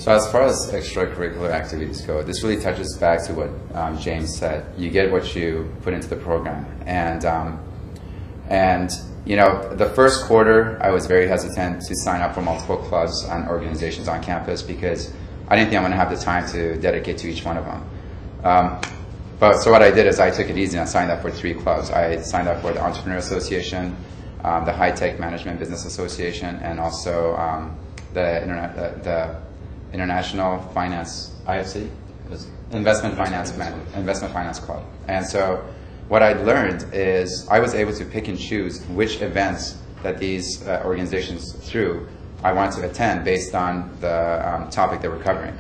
So as far as extracurricular activities go, this really touches back to what James said. You get what you put into the program, and you know, the first quarter I was very hesitant to sign up for multiple clubs and organizations on campus because I didn't think I'm going to have the time to dedicate to each one of them. So what I did is I took it easy and I signed up for 3 clubs. I signed up for the Entrepreneur Association, the High Tech Management Business Association, and also the International Finance IFC, Investment Finance Club. And so what I learned is I was able to pick and choose which events that these organizations threw I wanted to attend based on the topic they were covering.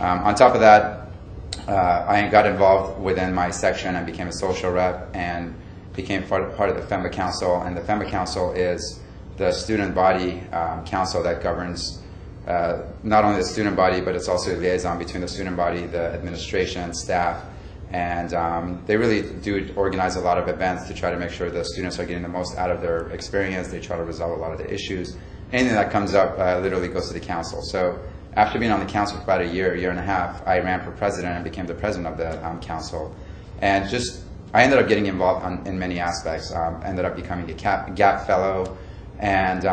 On top of that, I got involved within my section and became a social rep and became part of the FEMBA Council. And the FEMBA Council is the student body council that governs not only the student body, but it's also a liaison between the student body, the administration, staff, and they really do organize a lot of events to try to make sure the students are getting the most out of their experience. They try to resolve a lot of the issues. Anything that comes up literally goes to the council. So after being on the council for about a year and a half, I ran for president and became the president of the council. And I ended up getting involved in many aspects. Ended up becoming a GAP fellow, and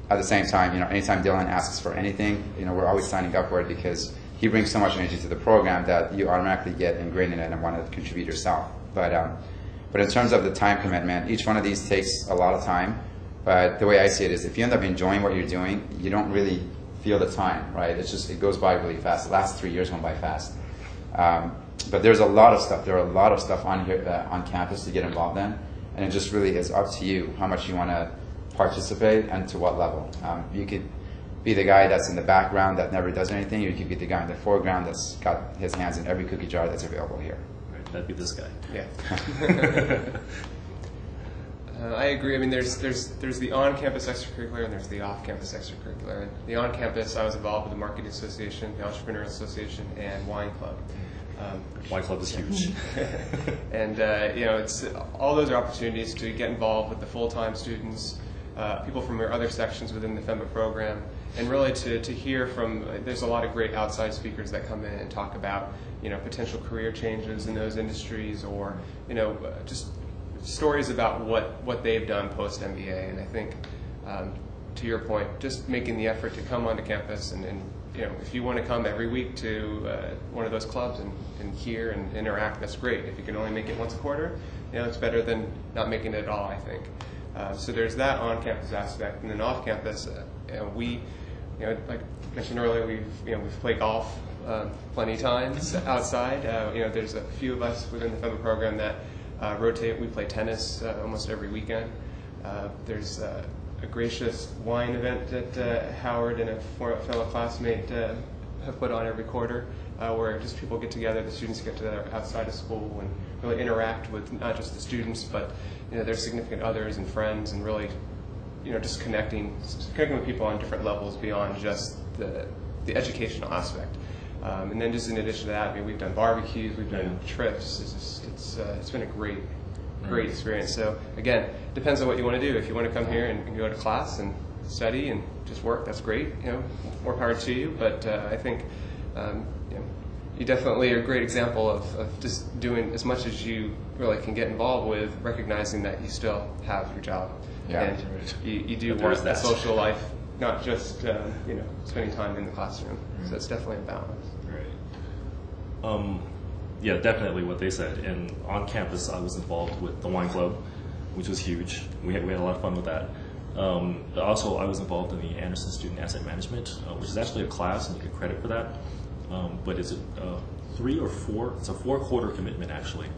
at the same time, you know, anytime Dylan asks for anything, you know, we're always signing up for it because he brings so much energy to the program that you automatically get ingrained in it and want to contribute yourself. But in terms of the time commitment, each one of these takes a lot of time. But the way I see it is if you end up enjoying what you're doing, you don't really feel the time, right? It goes by really fast. The last 3 years went by fast. But there's a lot of stuff. There are a lot of stuff on here on campus to get involved in. And it just really is up to you how much you want to participate and to what level. You could be the guy that's in the background that never does anything. You could be the guy in the foreground that's got his hands in every cookie jar that's available here. Right, that'd be this guy. Yeah. I agree. I mean, there's the on-campus extracurricular and there's the off-campus extracurricular. And the on-campus, I was involved with the Marketing Association, the Entrepreneur Association, and Wine Club. Wine Club is huge. And you know, it's all those are opportunities to get involved with the full-time students, people from your other sections within the FEMBA program, and really to hear from. There's a lot of great outside speakers that come in and talk about, you know, potential career changes in those industries, or, you know, just stories about what they've done post MBA. And I think, to your point, just making the effort to come onto campus and you know, if you want to come every week to one of those clubs and hear and interact, that's great. If you can only make it once a quarter, you know, it's better than not making it at all, I think. So there's that on-campus aspect, and then off-campus, you know, we, you know, like I mentioned earlier, we've played golf plenty of times outside. You know, there's a few of us within the FEMBA program that rotate. We play tennis almost every weekend. There's a gracious wine event that Howard and a fellow classmate have put on every quarter, where just people get together, the students get together outside of school and really interact with not just the students, but, you know, their significant others and friends, and really, you know, just connecting with people on different levels beyond just the educational aspect. And then just in addition to that, I mean, we've done barbecues, we've done trips. It's been a great experience. So again, depends on what you want to do. If you want to come here and go to class and study and just work, that's great. You know, more power to you. But I think you know, you definitely are a great example of just doing as much as you really can get involved with, recognizing that you still have your job. Yeah. And you do want a social life, not just you know, spending time in the classroom. So it's definitely a balance. Right. Yeah, definitely what they said. And on campus, I was involved with the Wine Club, which was huge. We had a lot of fun with that. But also, I was involved in the Anderson Student Asset Management, which is actually a class, and you get credit for that. But it's a 3 or 4. It's a 4-quarter commitment, actually.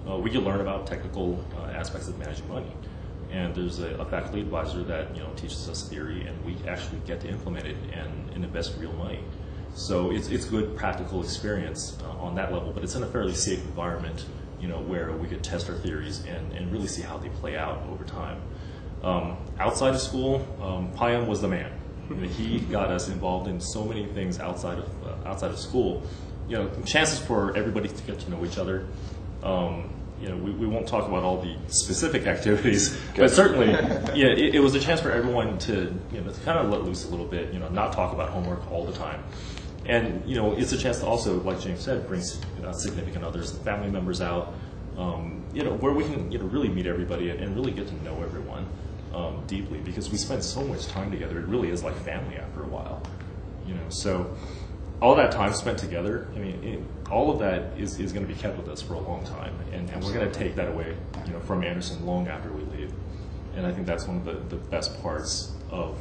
We can learn about technical aspects of managing money. And there's a faculty advisor that, you know, teaches us theory, and we actually get to implement it and invest real money. So it's good practical experience on that level, but it's in a fairly safe environment, you know, where we could test our theories and really see how they play out over time. Outside of school, Payam was the man. I mean, he got us involved in so many things outside of school. You know, chances for everybody to get to know each other. You know, we won't talk about all the specific activities, but certainly, yeah, it was a chance for everyone to, you know, to kind of let loose a little bit, you know, not talk about homework all the time. And it's a chance to also, like James said, bring significant others, family members out, where we can really meet everybody and really get to know everyone deeply, because we spend so much time together. It really is like family after a while, So all that time spent together, all of that is going to be kept with us for a long time, and we're going to take that away, from Anderson long after we leave. And I think that's one of the best parts of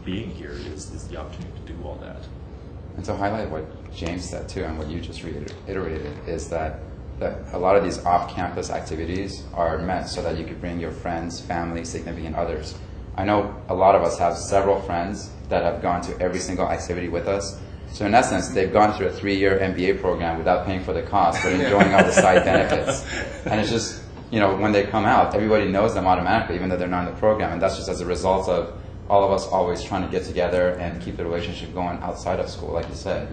being here is the opportunity to do all that. And to highlight what James said too, and what you just reiterated, is that a lot of these off-campus activities are meant so that you could bring your friends, family, significant others. I know a lot of us have several friends that have gone to every single activity with us. So in essence, they've gone through a 3-year MBA program without paying for the cost, but enjoying all the side benefits. And it's just, when they come out, everybody knows them automatically, even though they're not in the program. And that's just as a result of all of us always trying to get together and keep the relationship going outside of school. Like you said,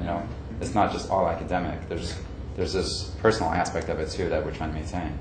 it's not just all academic. There's this personal aspect of it too that we're trying to maintain.